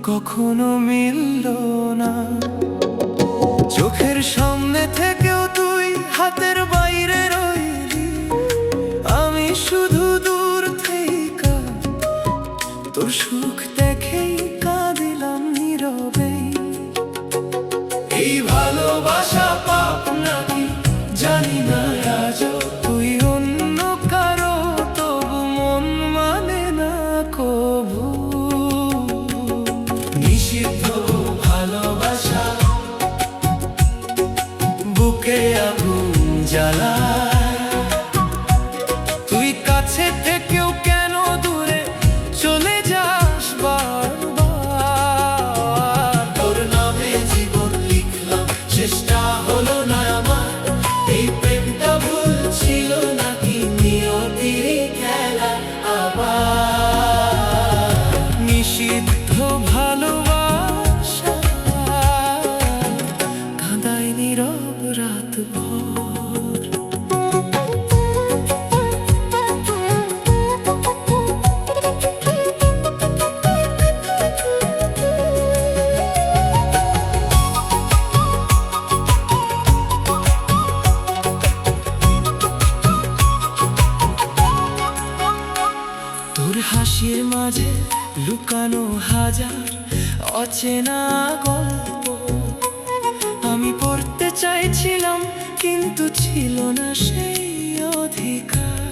কখনো মিলল না। চোখের সামনে থেকেও তুই হাতের বাইরে রইলি, আমি শুধু দূর থেকে তোর সুখ দেখেই কাঁদিলাম নীরবে। এই ভালোবাসা পাপ নাকি জানি না আজও, তুই অন্য কারো তবু মন মানে না কবু। নিষিদ্ধ ভালোবাসা বুকে আগুন জ্বালায়, তুই কাছে থেকেও কেন দূরে চলে যাস বারবার। তোর নামে জীবন লিখলাম, চেষ্টা হলো না আমার, এই প্রেমটা ভুল ছিল নাকি নিয়তির খেলা আবার। নিষিদ্ধ ভালোবাসা কাঁদায় নীরব রাত ভোর। তোর হাসির মাঝে লুকানো হাজার অচেনা গল্প, আমি পড়তে চাইছিলাম কিন্তু ছিল না সেই অধিকার।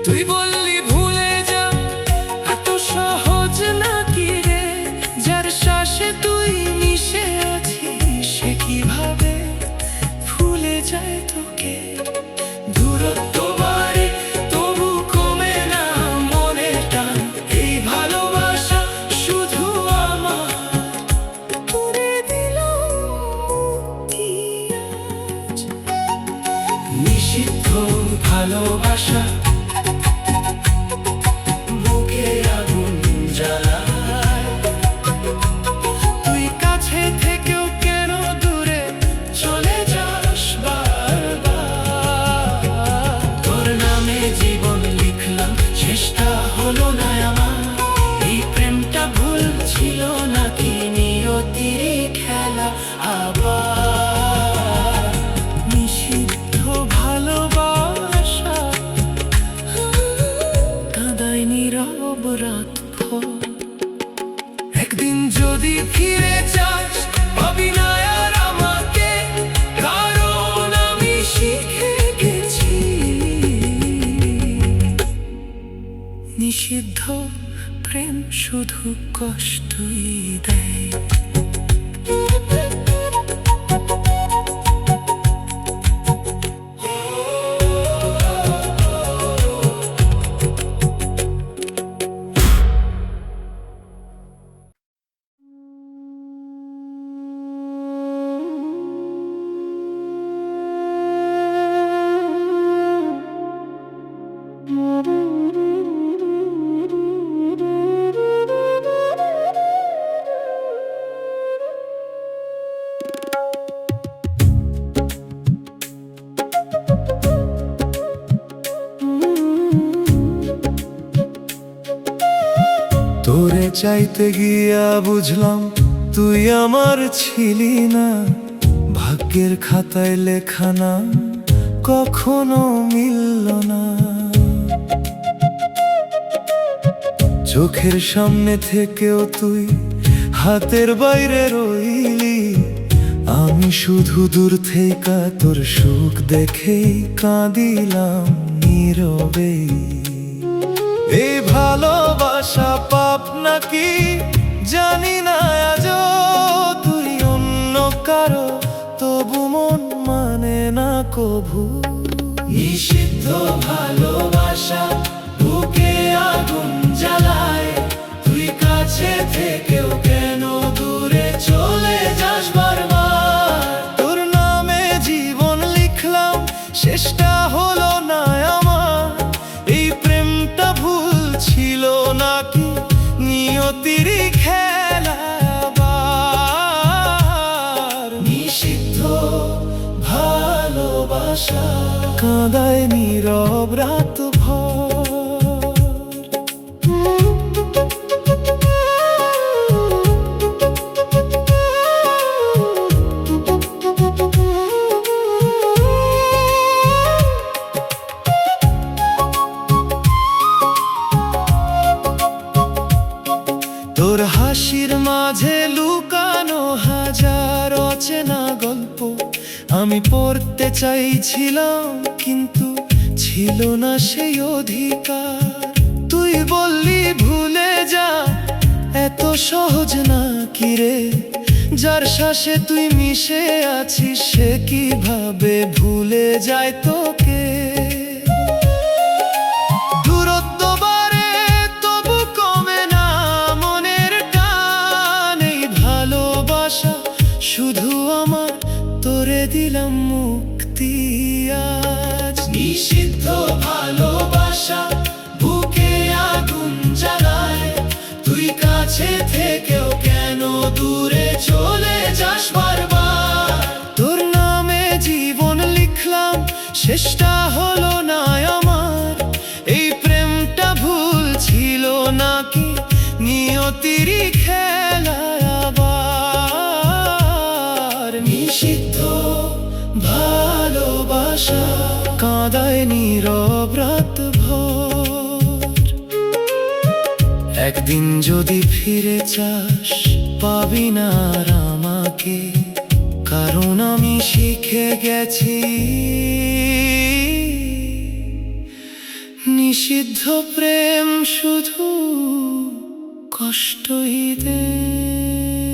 তুই বললি ভুলে যা, এত সহজ নাকি রে, যার শ্বাসে তুই মিশে আছিস সে কিভাবে ভুলে যায় তোকে। দূরত্ব বাড়ে তবু কমে না মনের টান, এই ভালোবাসা শুধু আমার করে দিলাম মুক্তি আজ। নিষিদ্ধ ভালোবাসা বুকে আগুন জ্বালায়, তুই কাছে থেকেও কেন দূরে চলে যাস বারবার। তোর নামে জীবন লিখলাম, চেষ্টা হলো না আমার, এই প্রেমটা ভুল ছিল নাকি নিয়তির খেলা আবার। নিষিদ্ধ ভালোবাসা কাঁদায় নীরব রাত ভোর। একদিন যদি ফিরে যাস পাবি না আর আমাকে, কারণ আমি শিখে গেছি নিষিদ্ধ প্রেম শুধু কষ্টই দেয়। তোরে চাইতে গিয়া বুঝলাম তুই আমার ছিলি না, ভাগ্যের খাতায় লেখা না কখনো মিলল না। চোখের সামনে থেকেও তুই হাতের বাইরে রইলি, আমি শুধু দূর থেকে তোর সুখ দেখেই কাঁদিলাম নীরবে। এই ভালোবাসা পাপ নাকি জানি না আজও, তুই অন্য কারো তবু মন মানে না কভু। নিষিদ্ধ ভালোবাসা বুকে আগুন জ্বালায়, তুই কাছে থেকেও কেন দূরে চলে যাস বারবার। তোর নামে জীবন লিখলাম, চেষ্টা হলো না আমার, এই প্রেমটা ভুল ছিল নাকি নিয়তির খেলা আবার। নিষিদ্ধ ভালোবাসা কাঁদায় নীরব রাত ভোর। তোর হাসির মাঝে লুকানো হাজার অচেনা গল্প আমি পড়তে চাইছিলাম, কিন্তু ছিল না সেই অধিকার। তুই বললি ভুলে যা, এত সহজ না কি রে? যার শ্বাসে তুই মিশে আছিস সে কিভাবে ভুলে যায় তোকে? দূরত্ব বাড়ে তবু কমে না মনের টান, এই ভালোবাসা শুধু আমার, তোরে দিলাম মুক্তি আজ। নিষিদ্ধ ভালোবাসা বুকে আগুন জ্বালায়, তুই কাছে থেকেও কেন দূরে চলে যাস বারবার? তোর নামে জীবন লিখলাম, শেষটা হলো না আমার। এই প্রেমটা ভুল ছিল নাকি নিয়তিরই খেলা আবার? নিষিদ্ধ ভালোবাসা কাঁদায় নীরব রাত ভোর। একদিন যদি ফিরে চাস পাবি না আর আমাকে, কারণ আমি শিখে গেছি নিষিদ্ধ প্রেম শুধু কষ্টই দেয়।